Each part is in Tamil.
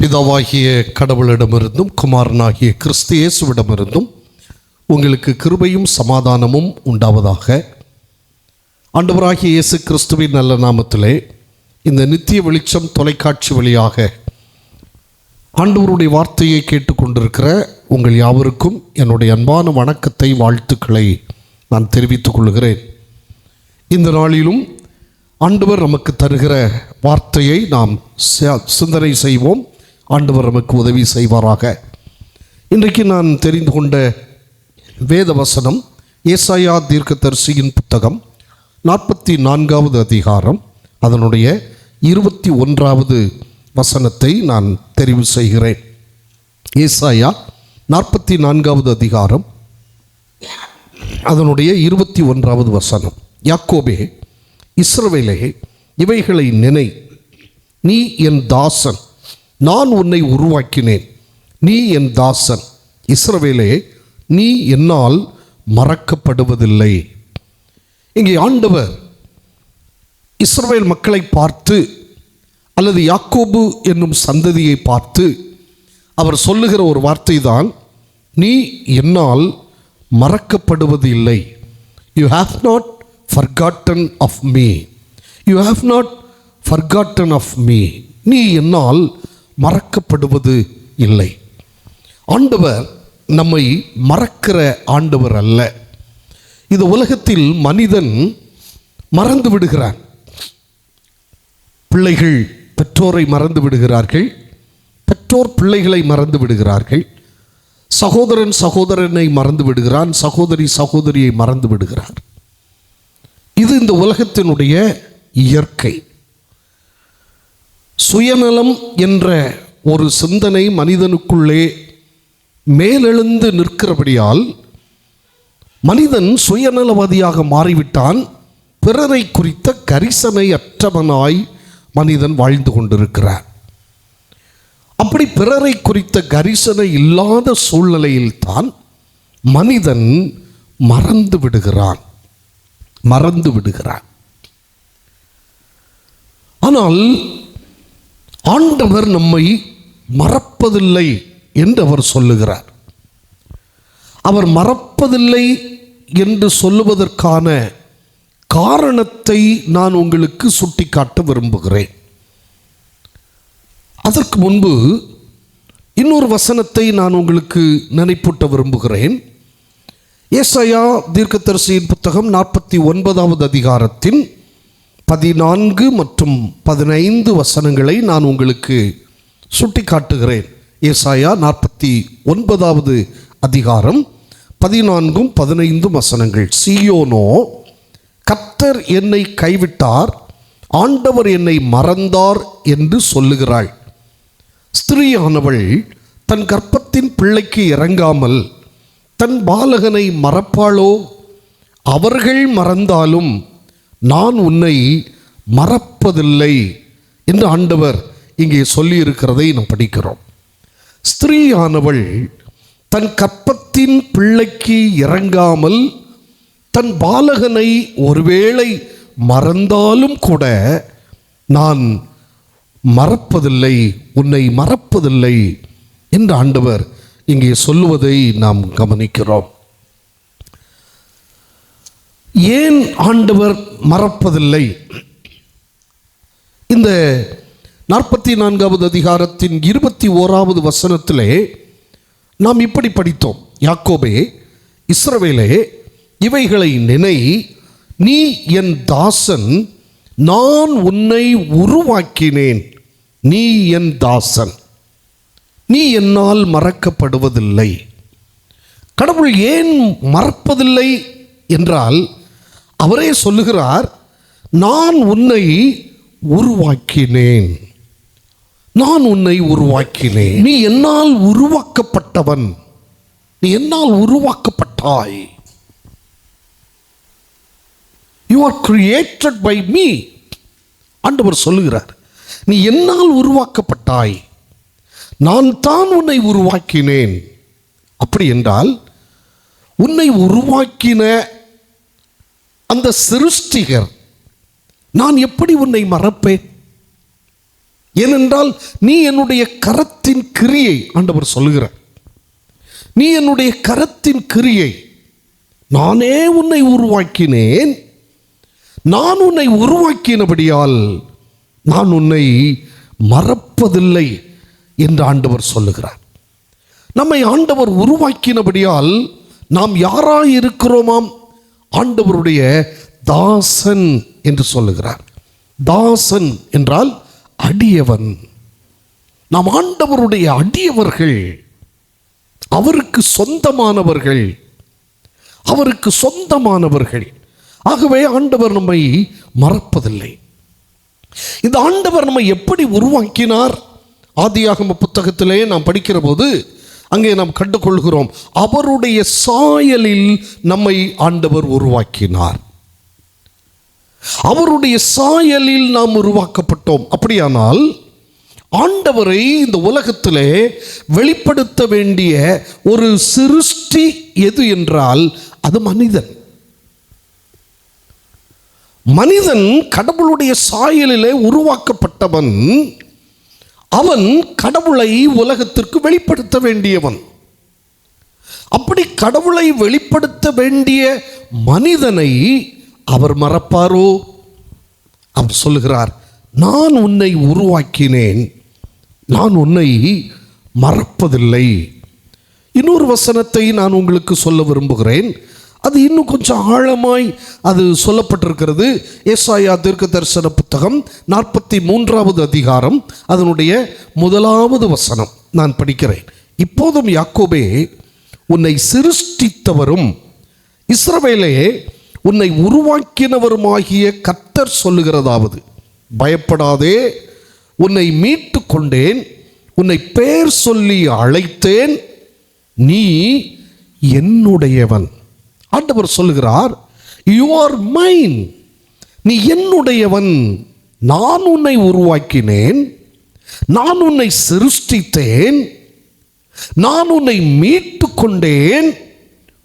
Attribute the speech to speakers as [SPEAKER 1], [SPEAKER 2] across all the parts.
[SPEAKER 1] பிதாவாகிய கடவுளிடமிருந்தும் குமாரனாகிய கிறிஸ்து இயேசுவிடமிருந்தும் உங்களுக்கு கிருபையும் சமாதானமும் உண்டாவதாக. ஆண்டவராகிய இயேசு கிறிஸ்துவின் நல்ல நாமத்திலே இந்த நித்திய வெளிச்சம் தொலைக்காட்சி வழியாக ஆண்டவருடைய வார்த்தையை கேட்டுக்கொண்டிருக்கிற உங்கள் யாவருக்கும் என்னுடைய அன்பான வணக்கத்தை, வாழ்த்துக்களை நான் தெரிவித்துக் கொள்கிறேன். இந்த நாளிலும் ஆண்டவர் நமக்கு தருகிற வார்த்தையை நாம் சிந்தனை செய்வோம். ஆண்டவர் நமக்கு உதவி செய்வாராக. இன்றைக்கு நான் தெரிந்து கொண்ட வேத வசனம் ஏசாயா தீர்க்கதரிசியின் புத்தகம் 44வது அதிகாரம், அதனுடைய 21வது வசனத்தை நான் தெரிவு செய்கிறேன். ஏசாயா 44வது அதிகாரம், அதனுடைய 21வது வசனம். யாக்கோபே, இஸ்ரவேலே, இவைகளை நினை, நீ என் தாசன், நான் உன்னை உருவாக்கினேன். நீ என் தாசன், இஸ்ரவேலே, நீ என்னால் மறக்கப்படுவதில்லை. இங்கே ஆண்டவர் இஸ்ரவேல் மக்களை பார்த்து, அல்லது யாக்கோபு என்னும் சந்ததியை பார்த்து அவர் சொல்லுகிற ஒரு வார்த்தை தான், நீ என்னால் மறக்கப்படுவது இல்லை. You have not forgotten of me. You have not forgotten of me. நீ என்னால் மறக்கப்படுவது இல்லை. ஆண்டவர் நம்மை மறக்கிற ஆண்டவர் அல்ல. இந்த உலகத்தில் மனிதன் மறந்து விடுகிறான். பிள்ளைகள் பெற்றோரை மறந்து விடுகிறார்கள், பெற்றோர் பிள்ளைகளை மறந்து விடுகிறார்கள், சகோதரன் சகோதரனை மறந்து விடுகிறான், சகோதரி சகோதரியை மறந்து விடுகிறார். இது இந்த உலகத்தினுடைய இயற்கை. சுயநலம் என்ற ஒரு சிந்தனை மனிதனுக்குள்ளே மேலெழுந்து நிற்கிறபடியால் மனிதன் சுயநலவாதியாக மாறிவிட்டான். பிறரை குறித்த கரிசனை அற்றவனாய் மனிதன் வாழ்ந்து கொண்டிருக்கிறார். அப்படி பிறரை குறித்த கரிசனை இல்லாத சூழ்நிலையில்தான் மனிதன் மறந்து விடுகிறான். ஆனால் ஆண்டவர் நம்மை மறப்பதில்லை என்று அவர் சொல்லுகிறார். அவர் மறப்பதில்லை என்று சொல்லுவதற்கான காரணத்தை நான் உங்களுக்கு சுட்டிக்காட்ட விரும்புகிறேன். அதற்கு முன்பு இன்னொரு வசனத்தை நான் உங்களுக்கு நினைப்பூட்ட விரும்புகிறேன். ஏசாயா தீர்க்கதரிசியின் புத்தகம் 49வது அதிகாரத்தின் 14 மற்றும் 15 வசனங்களை நான் உங்களுக்கு சுட்டிக்காட்டுகிறேன். ஏசாயா 49வது அதிகாரம் 14 15 வசனங்கள். சீயோனோ, கர்த்தர் என்னை கைவிட்டார், ஆண்டவர் என்னை மறந்தார் என்று சொல்லுகிறாள். ஸ்திரீயானவள் தன் கர்ப்பத்தின் பிள்ளைக்கு இறங்காமல் தன் பாலகனை மறப்பாளோ? அவர்கள் மறந்தாலும் நான் உன்னை மறப்பதில்லை என்று ஆண்டவர் இங்கே சொல்லியிருக்கிறதை நாம் படிக்கிறோம். ஸ்திரீயானவள் தன் கர்ப்பத்தின் பிள்ளைக்கு இறங்காமல் தன் பாலகனை ஒருவேளை மறந்தாலும் கூட நான் மறப்பதில்லை, உன்னை மறப்பதில்லை என்று ஆண்டவர் இங்கே சொல்லுவதை நாம் கவனிக்கிறோம். ஏன் ஆண்டவர் மறப்பதில்லை? இந்த 44வது அதிகாரத்தின் 21வது வசனத்திலே நாம் இப்படி படித்தோம். யாக்கோபே, இஸ்ரவேலே, இவைகளை நினை, நீ என் தாசன், நான் உன்னை உருவாக்கினேன். நீ என் தாசன், நீ என்னால் மறக்கப்படுவதில்லை. கடவுள் ஏன் மறப்பதில்லை என்றால், அவரே சொல்லுகிறார், நான் உன்னை உருவாக்கினேன், நான் உன்னை உருவாக்கினேன். நீ என்னால் உருவாக்கப்பட்டவன், நீ என்னால் உருவாக்கப்பட்டாய். You are created by me. ஆண்டவர் சொல்லுகிறார், நீ என்னால் உருவாக்கப்பட்டாய், நான் தான் உன்னை உருவாக்கினேன். அப்படி என்றால் உன்னை உருவாக்கின அந்த சிருஷ்டிகர் நான் எப்படி உன்னை மறப்பேன்? ஏனென்றால் நீ என்னுடைய கரத்தின் கிரியை, ஆண்டவர் சொல்லுகிறார், நீ என்னுடைய கரத்தின் கிரியை, நானே உன்னை உருவாக்கினேன், நான் உன்னை உருவாக்கினபடியால் நான் உன்னை மறப்பதில்லை என்று ஆண்டவர் சொல்லுகிறார். நம்மை ஆண்டவர் உருவாக்கினபடியால் நாம் யாராய் இருக்கிறோமாம்? ஆண்டவருடைய தாசன் என்று சொல்லுகிறார். தாசன் என்றால் அடியவன். நாம் ஆண்டவருடைய அடியவர்கள், அவருக்கு சொந்தமானவர்கள், அவருக்கு சொந்தமானவர்கள். ஆகவே ஆண்டவர் நம்மை மறப்பதில்லை. இந்த ஆண்டவர் நம்மை எப்படி உருவாக்கினார்? ஆதியாகம புத்தகத்திலே நாம் படிக்கிற போது அங்கே நாம் கண்டுகொள்கிறோம், அவருடைய சாயலில் நம்மை ஆண்டவர் உருவாக்கினார். அவருடைய சாயலில் நாம் உருவாக்கப்பட்டோம். அப்படியானால் ஆண்டவரை இந்த உலகத்திலே வெளிப்படுத்த வேண்டிய ஒரு சிருஷ்டி எது என்றால் அது மனிதன். மனிதன் கடவுளுடைய சாயலிலே உருவாக்கப்பட்டவன். அவன் கடவுளை உலகத்திற்கு வெளிப்படுத்த வேண்டியவன். அப்படி கடவுளை வெளிப்படுத்த வேண்டிய மனிதனை அவர் மறப்பாரோ? அவர் சொல்லுகிறார், நான் உன்னை உருவாக்கினேன், நான் உன்னை மறப்பதில்லை. இன்னொரு வசனத்தை நான் உங்களுக்கு சொல்ல விரும்புகிறேன். அது இன்னும் கொஞ்சம் ஆழமாய் அது சொல்லப்பட்டிருக்கிறது. ஏசாயா தீர்க்கதரிசன புத்தகம் 43வது அதிகாரம் அதனுடைய 1வது வசனம் நான் படிக்கிறேன். இப்போதும் யாக்கோபே, உன்னை சிருஷ்டித்தவரும் இஸ்ரவேலே உன்னை உருவாக்கினவருமாகிய கர்த்தர் சொல்லுகிறதாவது, பயப்படாதே, உன்னை மீட்டு கொண்டேன், உன்னை பெயர் சொல்லி அழைத்தேன், நீ என்னுடையவன். ஆண்டவர் சொல்லுகிறார், யூ ஆர் மைன், நீ என்னுடையவன், நான் உன்னை உருவாக்கினேன், நான் உன்னை சிருஷ்டித்தேன், நான் உன்னை மீட்டு கொண்டேன்,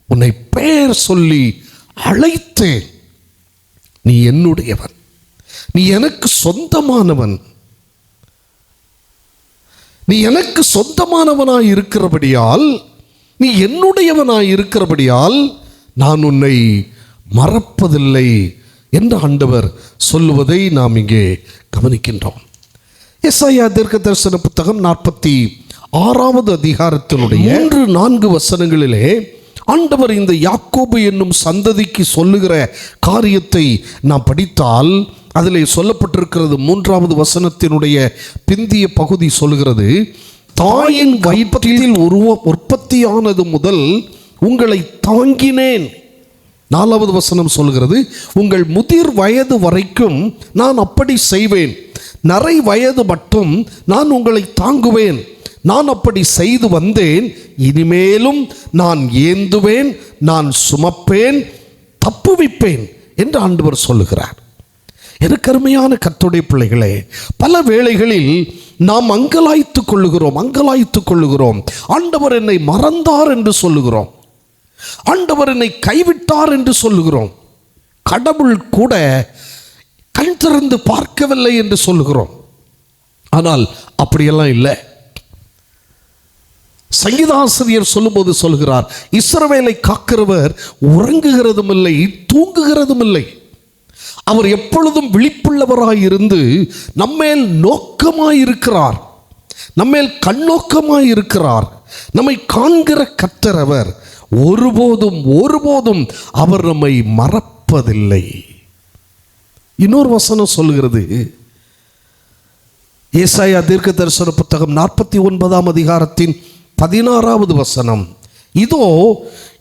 [SPEAKER 1] உன்னை பெயர் சொல்லி அழைத்தேன், நீ என்னுடையவன், நீ எனக்கு சொந்தமானவன், நீ எனக்கு சொந்தமானவனாய் இருக்கிறபடியால், நீ என்னுடையவனாய் இருக்கிறபடியால் நான் உன்னை மறப்பதில்லை என்று ஆண்டவர் சொல்லுவதை நாம் இங்கே கவனிக்கின்றோம். ஏசாயா தீர்க்கதரிசன புத்தகம் 46வது அதிகாரத்தினுடைய 3-4 வசனங்களிலே ஆண்டவர் இந்த யாக்கோபு என்னும் சந்ததிக்கு சொல்லுகிற காரியத்தை நாம் படித்தால் அதிலே சொல்லப்பட்டிருக்கிறது. 3வது வசனத்தினுடைய பிந்திய பகுதி சொல்லுகிறது, தாயின் வயிற்றில் உற்பத்தியானது முதல் உங்களை தாங்கினேன். 4வது வசனம் சொல்கிறது, உங்கள் முதிர் வயது வரைக்கும் நான் அப்படி செய்வேன், நரை வயது மட்டும் நான் உங்களை தாங்குவேன், நான் அப்படி செய்து வந்தேன், இனிமேலும் நான் ஏந்துவேன், நான் சுமப்பேன், தப்புவிப்பேன் என்று ஆண்டவர் சொல்லுகிறார். எனக்கு அருமையான கர்த்தருடைய பிள்ளைகளே, பல வேளைகளில் நாம் அங்கலாய்த்துக் கொள்ளுகிறோம். ஆண்டவர் என்னை மறந்தார் என்று சொல்லுகிறோம், ஆண்டவர் என்னை கைவிட்டார் என்று சொல்லுகிறோம், கடவுள் கூட கண் திறந்து பார்க்கவில்லை என்று சொல்லுகிறோம். ஆனால் அப்படியெல்லாம் இல்லை. சங்கீதாசிரியர் சொல்லும்போது சொல்கிறார், இஸ்ரவேலை காக்கிறவர் உறங்குகிறதும் இல்லை, தூங்குகிறதும் இல்லை. அவர் எப்பொழுதும் விழிப்புள்ளவராயிருந்து நம்மேல் நோக்கமாயிருக்கிறார், நம்மேல் கண்ணோக்கமாயிருக்கிறார். நம்மை காண்கிற கர்த்தர் அவர். ஒருபோதும் அவர் நம்மை மறப்பதில்லை. இன்னொரு வசனம் சொல்லுகிறது, ஏசாயா தீர்க்கதரிசன புத்தகம் 49ஆம் அதிகாரத்தின் 16வது வசனம், இதோ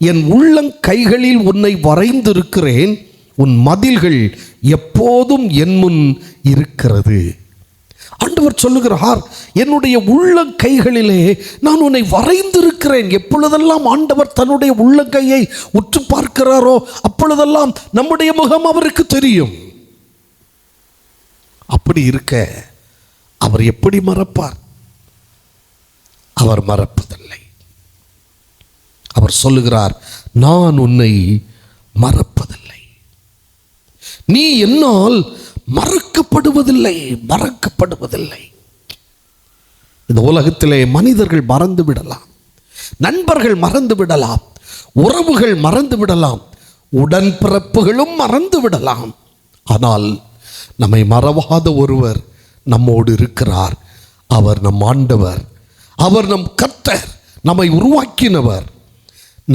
[SPEAKER 1] என் உள்ளங்கைகளில் உன்னை வரைந்திருக்கிறேன், உன் மதில்கள் எப்போதும் என் முன் இருக்கிறது. ஆண்டவர் சொல்லுகிறார், என்னுடைய உள்ளங்கைகளிலே நான் உன்னை வரைந்திருக்கிறேன். எப்பொழுதெல்லாம் ஆண்டவர் தன்னுடைய உள்ளங்கையை உற்று பார்க்கிறாரோ அப்பொழுதெல்லாம் நம்முடைய முகம் அவருக்கு தெரியும். அப்படி இருக்க அவர் எப்படி மறப்பார்? அவர் மறப்பதில்லை. அவர் சொல்லுகிறார், நான் உன்னை மறப்பதில்லை, நீ என்னால் மறக்கப்படுவதில்லை. இந்த உலகத்திலே மனிதர்கள் மறந்து விடலாம், நண்பர்கள் மறந்து விடலாம், உறவுகள் மறந்து விடலாம், உடன்பிறப்புகளும் மறந்து விடலாம். ஆனால் நம்மை மறவாத ஒருவர் நம்மோடு இருக்கிறார். அவர் நம் ஆண்டவர், அவர் நம் கர்த்தர், நம்மை உருவாக்கினவர்.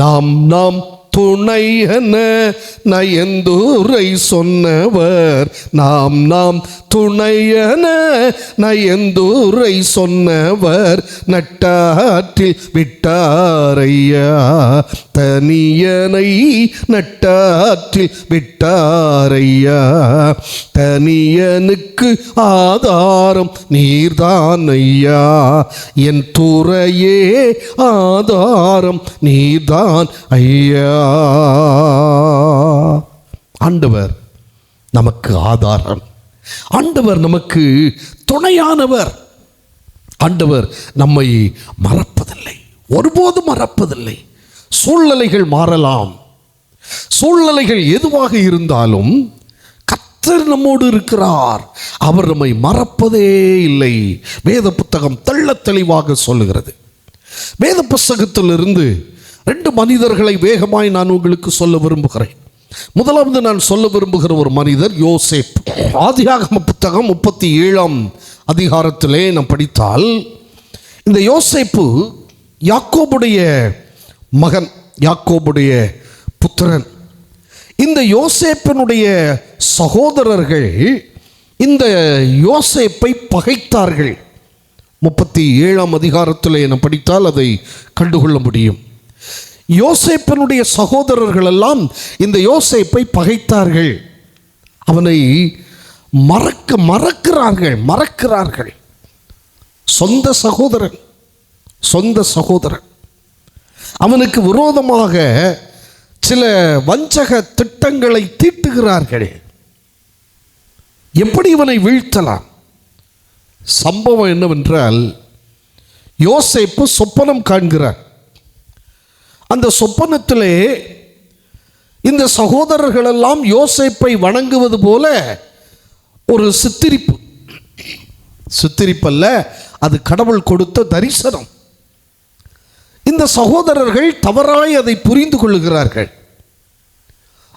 [SPEAKER 1] நாம் துணை என நயந்தூரை சொன்னவர், நாம் துணை என நயந்தூரை சொன்னவர் நட்டாற்றில் விட்டாரையா, தனியனை நட்டாற்றில் விட்டாரையா. தனியனுக்கு ஆதாரம் நீர்தான் ஐயா, என் துறையே ஆதாரம் நீர்தான் ஐயா. ஆண்டவர் நமக்கு ஆதாரம், ஆண்டவர் நமக்கு துணையானவர். ஆண்டவர் நம்மை மறப்பதில்லை, ஒருபோதும் மறப்பதில்லை. சூழ்நிலைகள் மாறலாம், சூழ்நிலைகள் எதுவாக இருந்தாலும் கர்த்தர் நம்மோடு இருக்கிறார். அவர் நம்மை மறப்பதே இல்லை. வேத புத்தகம் தெள்ளத் தெளிவாக சொல்லுகிறது. வேத புத்தகத்திலிருந்து 2 மனிதர்களை வேகமாய் நான் உங்களுக்கு சொல்ல விரும்புகிறேன். முதலாவது நான் சொல்ல விரும்புகிற ஒரு மனிதர் யோசேப்பு. ஆதியாகம புத்தகம் 37ஆம் அதிகாரத்திலே நாம் படித்தால், இந்த யோசேப்பு யாக்கோபுடைய மகன், யாக்கோபுடைய புத்திரன். இந்த யோசேப்பினுடைய சகோதரர்கள் இந்த யோசேப்பை பகைத்தார்கள். 37ஆம் அதிகாரத்திலே நாம் படித்தால் அதை கண்டுகொள்ள முடியும். யோசேப்பினுடைய சகோதரர்கள் எல்லாம் இந்த யோசேப்பை பகைத்தார்கள். அவனை மறக்கிறார்கள். சொந்த சகோதரன் அவனுக்கு விரோதமாக சில வஞ்சக திட்டங்களை தீட்டுகிறார்கள். எப்படி இவனை வீழ்த்தலாம்? சம்பவம் என்னவென்றால், யோசேப்பு சொப்பனம் காண்கிறார். அந்த சொப்பனத்திலே இந்த சகோதரர்கள் எல்லாம் யோசேப்பை வணங்குவது போல ஒரு சித்தரிப்பல்ல, அது கடவுள் கொடுத்த தரிசனம். இந்த சகோதரர்கள் தவறாய் அதை புரிந்து கொள்ளுகிறார்கள்.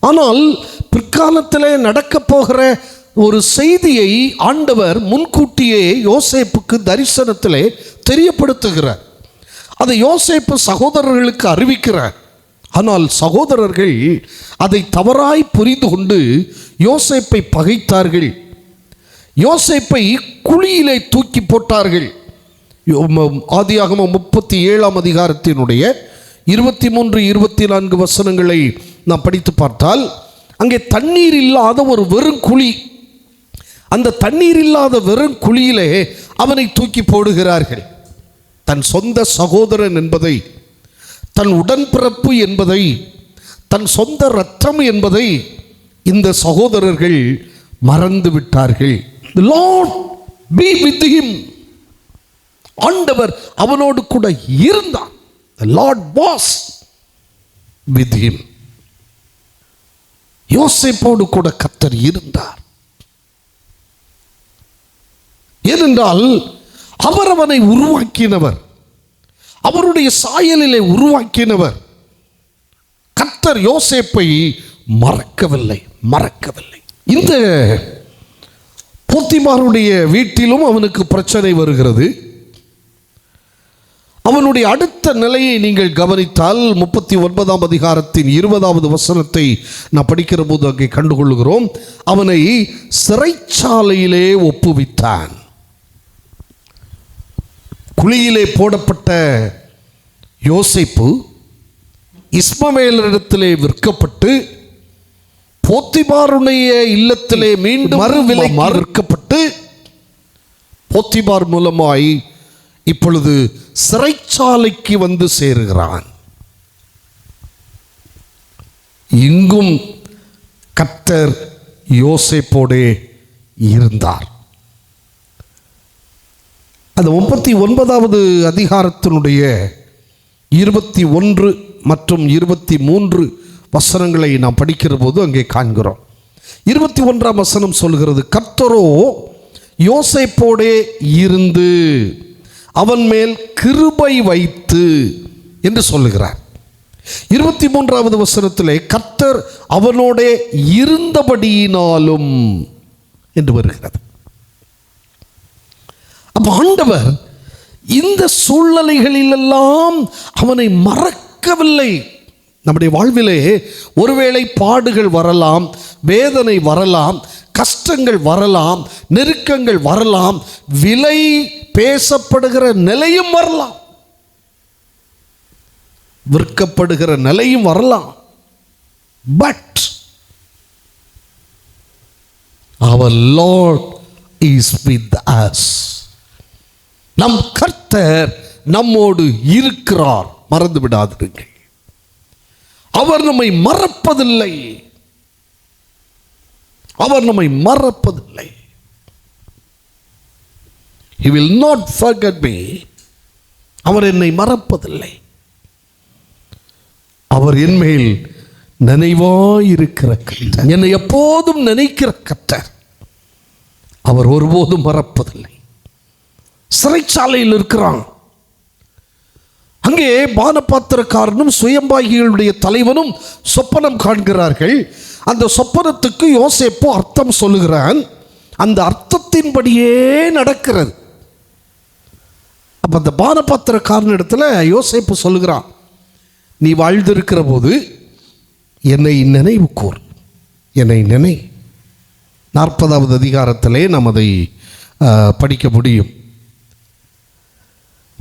[SPEAKER 1] ஆனால் பிற்காலத்திலே நடக்கப் போகிற ஒரு செய்தியை ஆண்டவர் முன்கூட்டியே யோசேப்புக்கு தரிசனத்திலே தெரியப்படுத்துகிறார். அதை யோசேப்பு சகோதரர்களுக்கு அறிவிக்கிறார். ஆனால் சகோதரர்கள் அதை தவறாய் புரிந்து கொண்டு யோசேப்பை பகைத்தார்கள். யோசேப்பை குழியிலே தூக்கி போட்டார்கள். ஆதியாகமம் 37ஆம் அதிகாரத்தினுடைய 23-24 வசனங்களை நாம் படித்து பார்த்தால், அங்கே தண்ணீர் இல்லாத ஒரு வெறும் குழி. அந்த தண்ணீர் இல்லாத வெறும் குழியிலே அவனை தூக்கி போடுகிறார்கள். தன் சொந்த சகோதரன் என்பதை, தன் உடன்பிறப்பு என்பதை, தன் சொந்த இரத்தம் என்பதை இந்த சகோதரர்கள் மறந்து விட்டார்கள். The Lord be with him. ஆண்டவர் அவனோடு கூட இருந்தார். The Lord was with him. யோசேப்போடு கூட கர்த்தர் இருந்தார். ஏனென்றால் அவர் அவனை உருவாக்கினவர், அவருடைய சாயலிலே உருவாக்கினவர். கர்த்தர் யோசேப்பை மறக்கவில்லை. இந்த போத்திபாருடைய வீட்டிலும் அவனுக்கு பிரச்சனை வருகிறது. அவனுடைய அடுத்த நிலையை நீங்கள் கவனித்தால் 39ஆம் அதிகாரத்தின் 20வது வசனத்தை நான் படிக்கிற போது அங்கே கண்டுகொள்கிறோம். அவனை சிறைச்சாலையிலே ஒப்புவித்தான். குழியிலே போடப்பட்ட யோசேப்பு இஸ்மவேலரிடத்திலே விற்கப்பட்டு போத்திபாருடைய இல்லத்திலே மீண்டும் மறுவிலைக்கு விற்கப்பட்டு போத்திபார் மூலமாய் இப்பொழுது சிறைச்சாலைக்கு வந்து சேருகிறான். இங்கும் கர்த்தர் யோசேப்போடே இருந்தார். அந்த 39வது அதிகாரத்தினுடைய 21 மற்றும் 23 வசனங்களை நாம் படிக்கிற போது அங்கே காண்கிறோம். 21ஆம் வசனம் சொல்கிறது, கர்த்தரோ யோசேப்போடே இருந்து அவன் மேல் கிருபை வைத்து என்று சொல்லுகிறார். 23வது வசனத்திலே கர்த்தர் அவனோட இருந்தபடியினாலும் என்று வருகிறது. அப்ப ஆண்டவர் இந்த சூழ்நிலைகளிலெல்லாம் அவனை மறக்கவில்லை. நம்முடைய வாழ்விலே ஒருவேளை பாடுகள் வரலாம், வேதனை வரலாம், கஷ்டங்கள் வரலாம், நெருக்கங்கள் வரலாம், விலை பேசப்படுகிற நிலையும் வரலாம், விற்கப்படுகிற நிலையும் வரலாம். But our lord is with us. நம் கர்த்தர் நம்மோடு இருக்கிறார். மறந்து விடாதீர்கள், அவர் நம்மை மறப்பதில்லை. அவர் நம்மை மறப்பதில்லை. He will not forget me. அவர் என்னை மறப்பதில்லை. அவர் என் மேல் நினைவாயிருக்கிற கர்த்தர், என்னை எப்போதும் நினைக்கிற கர்த்தர். அவர் ஒருபோதும் மறப்பதில்லை. சிறைச்சாலையில் இருக்கிறான். அங்கே பானபாத்திரக்காரனும் சுயம்பாகிகளுடைய தலைவனும் சொப்பனம் காண்கிறார்கள். அந்த சொப்பனத்துக்கு யோசேப்பு அர்த்தம் சொல்லுகிறான். அந்த அர்த்தத்தின்படியே நடக்கிறது. அப்ப அந்த பானபாத்திரக்காரன் இடத்துல யோசேப்பு சொல்லுகிறான், நீ வாழ்ந்திருக்கிற போது என்னை நினைவு கூர், என்னை நினை. 40வது அதிகாரத்திலே நாம் அதை படிக்க முடியும்.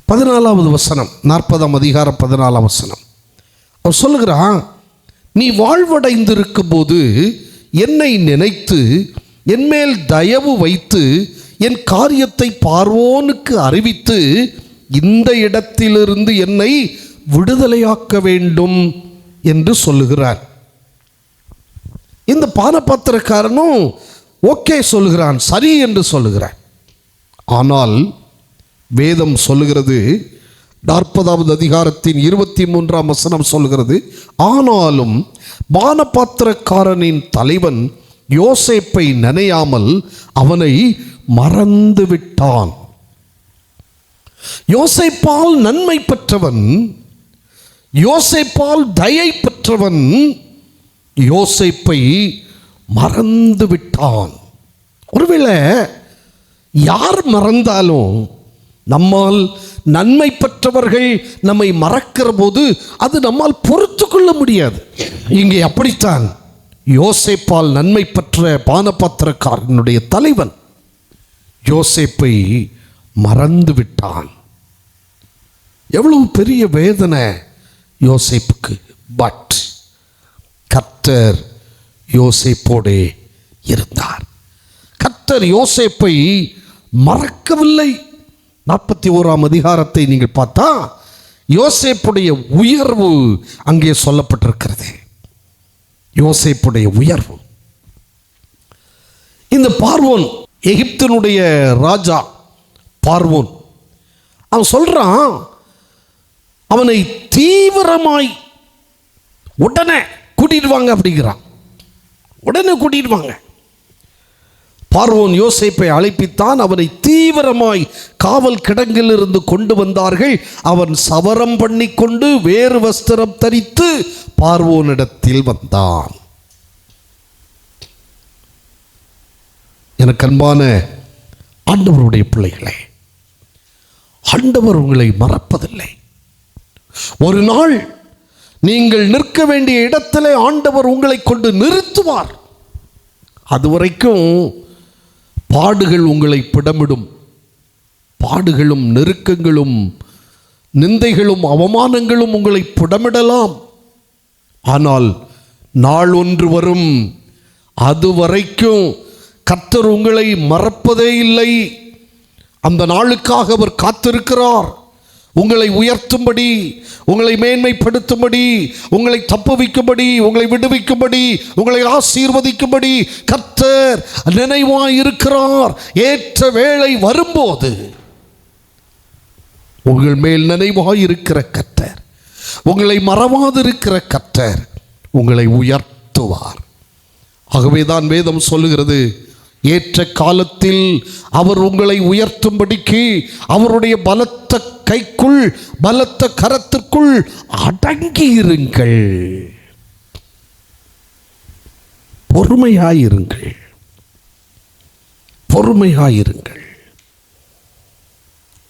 [SPEAKER 1] 14வது வசனம், 40ஆம் அதிகாரம் 14ஆம் வசனம். அவர் சொல்லுகிறான், நீ வாழ்வடைந்திருக்கும் போது என்னை நினைத்து என் மேல் தயவு வைத்து என் காரியத்தை பார்வோனுக்கு அறிவித்து இந்த இடத்திலிருந்து என்னை விடுதலையாக்க வேண்டும் என்று சொல்லுகிறார். இந்த பானபாத்திரக்காரனும் ஓகே சொல்லுகிறான், சரி என்று சொல்லுகிறான். ஆனால் வேதம் சொல்லுகிறது, 40வது அதிகாரத்தின் 23ஆம் வசனம் சொல்லுகிறது, ஆனாலும் பானபாத்திரக்காரனின் தலைவன் யோசேப்பை நினையாமல் அவனை மறந்து விட்டான். யோசேப்பால் நன்மை பெற்றவன், யோசேப்பால் தயை பெற்றவன் யோசேப்பை மறந்து விட்டான். ஒருவேளை யார் மறந்தாலும் நம்மால் நன்மை பெற்றவர்கள் நம்மை மறக்கிற போது அது நம்மால் பொறுத்து கொள்ள முடியாது. இங்கே அப்படித்தான் யோசேப்பால் நன்மை பெற்ற பானபாத்திரக்காரனுடைய தலைவன் யோசேப்பை மறந்து விட்டான். எவ்வளவு பெரிய வேதனை யோசேப்புக்கு. பட் கர்த்தர் யோசேப்போடே இருந்தார். கர்த்தர் யோசேப்பை மறக்கவில்லை. 41ஆம் அதிகாரத்தை நீங்கள் பார்த்தா யோசேப்புடைய உயர்வு அங்கே சொல்லப்பட்டிருக்கிறது. யோசேப்புடைய உயர்வு. இந்த பார்வோன், எகிப்தினுடைய ராஜா பார்வோன், அவன் சொல்றான், அவனை தீவிரமாய் உடனே கூட்டிடுவாங்க அப்படிங்கிறான். உடனே கூட்டிடுவாங்க. பார்வோன் யோசேப்பை அழைப்பித்தான். அவனை தீவிரமாய் காவல் கிடங்கிலிருந்து கொண்டு வந்தார்கள். அவன் சவரம் பண்ணி கொண்டு வேறு வஸ்திரம் தரித்து பார்வோனிடத்தில் வந்தான். எனக்கு அன்பான ஆண்டவருடைய பிள்ளைகளே, ஆண்டவர் உங்களை மறப்பதில்லை. ஒரு நாள் நீங்கள் நிற்க வேண்டிய இடத்திலே ஆண்டவர் உங்களை கொண்டு நிறுத்துவார். அதுவரைக்கும் பாடுகள் உங்களை பிடமிடும். பாடுகளும் நெருக்கங்களும் நிந்தைகளும் அவமானங்களும் உங்களை புடமிடலாம். ஆனால் நாள் ஒன்று வரும், அதுவரைக்கும் கர்த்தர் உங்களை மறப்பதே இல்லை. அந்த நாளுக்காக அவர் காத்திருக்கிறார். உங்களை உயர்த்தும்படி, உங்களை மேன்மைப்படுத்தும்படி, உங்களை தப்புவிக்கும்படி, உங்களை விடுவிக்கும்படி, உங்களை ஆசீர்வதிக்கும்படி கர்த்தர் நினைவாயிருக்கிறார். ஏற்ற வேளை வரும்போது உங்கள் மேல் நினைவாயிருக்கிற கர்த்தர், உங்களை மறவாதிருக்கிற கர்த்தர் உங்களை உயர்த்துவார். ஆகவேதான் வேதம் சொல்லுகிறது, ஏற்ற காலத்தில் அவர் உங்களை உயர்த்தும்படிக்கு அவருடைய பலத்த கைக்குள், பலத்த கரத்திற்குள் அடங்கியிருங்கள். பொறுமையாயிருங்கள், பொறுமையாயிருங்கள்.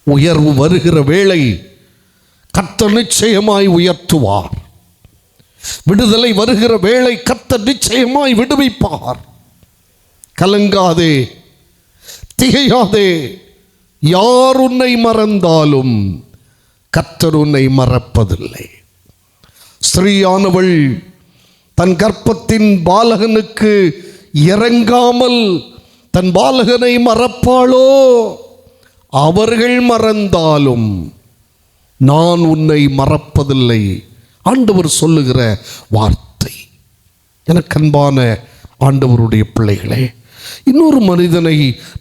[SPEAKER 1] உயர்வு வருகிற வேளை கர்த்தர் நிச்சயமாய் உயர்த்துவார். விடுதலை வருகிற வேளை கர்த்தர் நிச்சயமாய் விடுவிப்பார். கலங்காதே, திகையாதே. யார் உன்னை மறந்தாலும் கர்த்தர் உன்னை மறப்பதில்லை. ஸ்திரீயானவள் தன் கர்ப்பத்தின் பாலகனுக்கு இறங்காமல் தன் பாலகனை மறப்பாளோ? அவர்கள் மறந்தாலும் நான் உன்னை மறப்பதில்லை. ஆண்டவர் சொல்லுகிற வார்த்தை. எனக்கு அன்பான ஆண்டவருடைய பிள்ளைகளே, இன்னொரு மனிதனை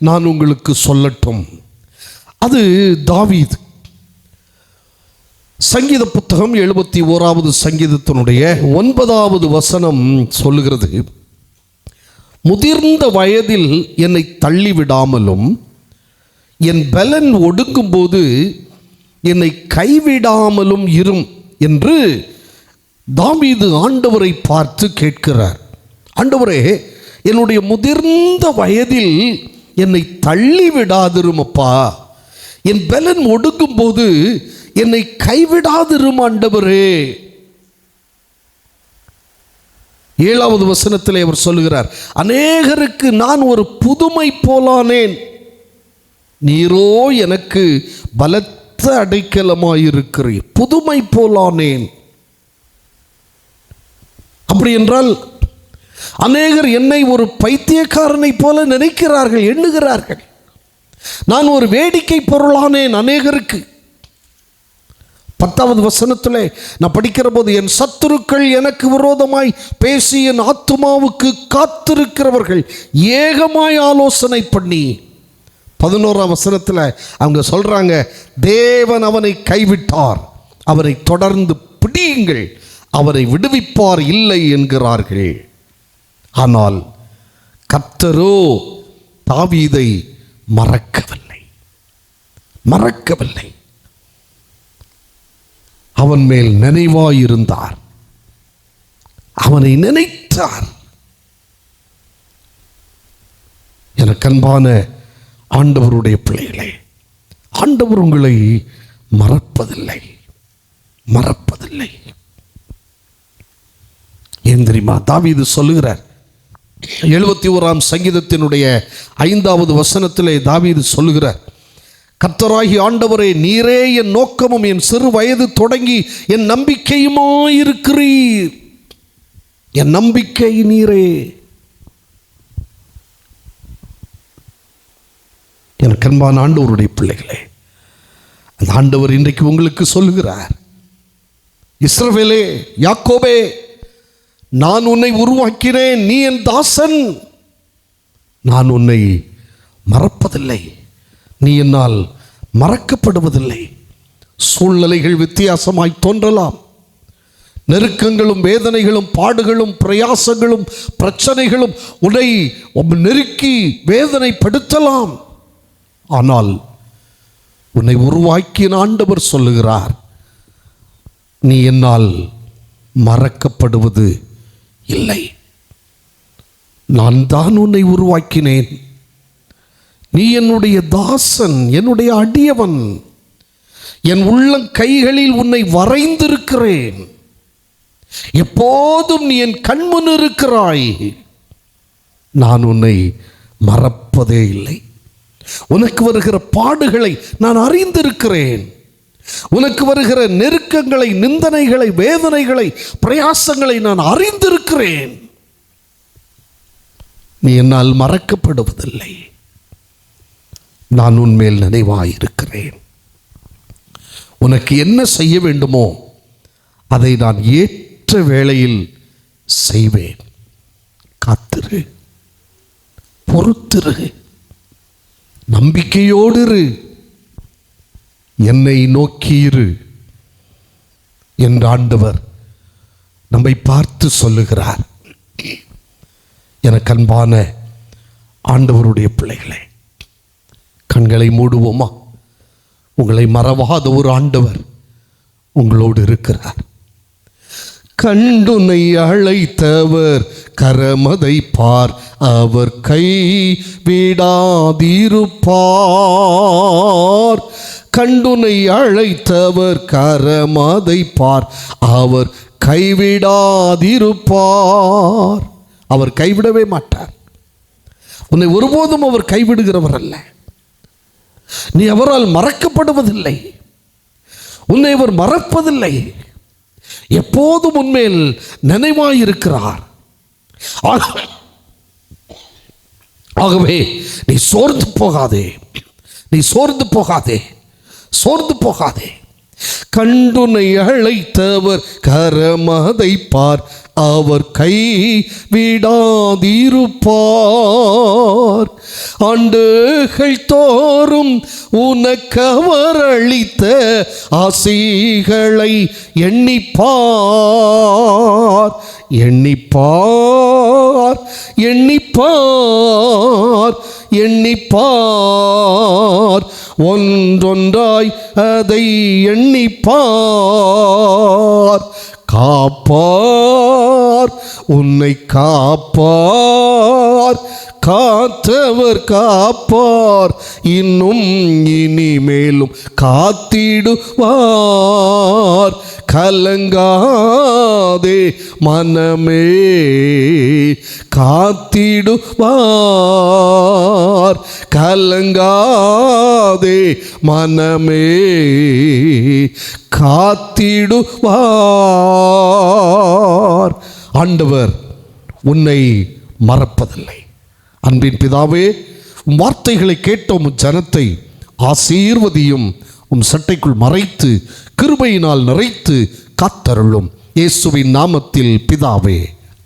[SPEAKER 1] நான் உங்களுக்கு சொல்லட்டும். அது தாவீது. சங்கீத புத்தகம் 71வது சங்கீதத்தினுடைய 9வது வசனம் சொல்லுகிறது, முதிர்ந்த வயதில் என்னை தள்ளிவிடாமலும் என் பலன் ஒடுங்கும் போது என்னை கைவிடாமலும் இரும் என்று தாவீது ஆண்டவரை பார்த்து கேட்கிறார். ஆண்டவரே, என்னுடைய முதிர்ந்த வயதில் என்னை தள்ளி விடாதிருமப்பா, என் பலன் ஒடுங்கும் போது என்னை கைவிடாதிரும் ஆண்டவரே. 7வது வசனத்திலே அவர் சொல்லுகிறார், அநேகருக்கு நான் ஒரு புதுமை போலானேன், நீரோ எனக்கு பலத்த அடைக்கலமாயிருக்கிறீர். புதுமை போலானேன். அப்படி என்றால் அநேகர் என்னை ஒரு பைத்தியக்காரனை போல நினைக்கிறார்கள், எண்ணுகிறார்கள். நான் ஒரு வேடிக்கை பொருளானேன் அநேகருக்கு. 10வது வசனத்திலே நான் படிக்கிற போது, என் சத்துருக்கள் எனக்கு விரோதமாய் பேசி என் ஆத்துமாவுக்கு காத்திருக்கிறவர்கள் ஏகமாய் ஆலோசனை பண்ணி. 11ஆம் வசனத்தில் அவங்க சொல்றாங்க, தேவன் அவனை கைவிட்டார், அவரை தொடர்ந்து பிடியுங்கள், அவரை விடுவிப்பார் இல்லை என்கிறார்கள். ஆனால் கர்த்தரோ தாவீதை மறக்கவில்லை, மறக்கவில்லை. அவன் மேல் நினைவாயிருந்தார், அவனை நினைத்தார். எனக்கு அன்பான ஆண்டவருடைய பிள்ளைகளே, ஆண்டவர் உங்களை மறப்பதில்லை, மறப்பதில்லை. ஏன் தெரியுமா? தாவீது சொல்லுகிறார், 71ஆம் சங்கீதத்தினுடைய 5வது வசனத்திலே தாவீது சொல்லுகிறார், கர்த்தராகி ஆண்டவரே, நீரே என் நோக்கமும் என் சிறு வயது தொடங்கி என் நம்பிக்கையுமாயிருக்கிறீர். என் நம்பிக்கை நீரே. எனக்கு அன்பான ஆண்டவருடைய பிள்ளைகளே, அந்த ஆண்டவர் இன்றைக்கு உங்களுக்கு சொல்லுகிறார், இஸ்ரவேலே, யாக்கோபே, நான் உன்னை உருவாக்கினேன், நீ என் தாசன், நான் உன்னை மறப்பதில்லை, நீ என்னால் மறக்கப்படுவதில்லை. சூழ்நிலைகள் வித்தியாசமாய் தோன்றலாம், நெருக்கங்களும் வேதனைகளும் பாடுகளும் பிரயாசங்களும் பிரச்சனைகளும் உன்னை நெருக்கி வேதனைப்படுத்தலாம். ஆனால் உன்னை உருவாக்கின ஆண்டவர் சொல்லுகிறார், நீ என்னால் மறக்கப்படுவது இல்லை. நான் தான் உன்னை உருவாக்கினேன், நீ என்னுடைய தாசன், என்னுடைய அடியவன், என் உள்ளம் கைகளில் உன்னை வரைந்திருக்கிறேன், எப்போதும் நீ என் கண்முன் இருக்கிறாய், நான் உன்னை மறப்பதே இல்லை. உனக்கு வருகிற பாடுகளை நான் அறிந்திருக்கிறேன், உனக்கு வருகிற நெருக்கங்களை, நிந்தனைகளை, வேதனைகளை, பிரயாசங்களை நான் அறிந்திருக்கிறேன். நீ என்னால் மறக்கப்படுவதில்லை, நான் உன்மேல் நினைவாயிருக்கிறேன். உனக்கு என்ன செய்ய வேண்டுமோ அதை நான் ஏற்ற வேளையில் செய்வேன். காத்திரு, பொறுத்திரு, நம்பிக்கையோடு இரு, என்னை நோக்கியிரு என்று ஆண்டவர் நம்மை பார்த்து சொல்லுகிறார். எனக்கு அன்பான ஆண்டவருடைய பிள்ளைகளே, கண்களை மூடுவோமா? உங்களை மறவாத ஒரு ஆண்டவர் உங்களோடு இருக்கிறார். கண்டுனை அழைத்தவர் கரமதை பார், அவர் கை விடாதிருப்பார். கண்டுனை அழைத்தவர் கரமதை பார், அவர் கைவிடாதிருப்பார். அவர் கைவிடவே மாட்டார். உன்னை ஒருபோதும் அவர் கைவிடுகிறவர் அல்ல. நீ அவரால் மறக்கப்படுவதில்லை. உன்னை அவர் மறப்பதில்லை. எப்போதும் உன்மேல் நினைவாயிருக்கிறார். ஆகவே நீ சோர்ந்து போகாதே, நீ சோர்ந்து போகாதே, சோர்ந்து போகாதே. கண்டுனை அழைத்தவர் கரமதை பார், அவர் கை விடாதிருப்பார். ஆண்டுகள் தோறும் உனக்கவர் அளித்த ஆசைகளை எண்ணிப்பார், எண்ணிப்பார், எண்ணிப்பார், எண்ணிப்பார். ஒன்றொன்றாய் அதை எண்ணிப்பார். காப்பார், உன்னை காப்பார், காத்தவர் காப்பார், இன்னும் இனிமேலும் காத்திடுவார். கலங்காதே மனமே, காத்திடுவார். கலங்காதே மனமே, காத்திடுவார். ஆண்டவர் உன்னை மறப்பதில்லை. அன்பின் பிதாவே, உம் வார்த்தைகளை கேட்டோம் ஜனத்தை ஆசீர்வதியும். உம் சட்டைக்குள் மறைத்து கிருபையினால் நிறைத்து காத்தருளும். இயேசுவின் நாமத்தில் பிதாவே,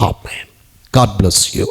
[SPEAKER 1] ஆமென். God bless you.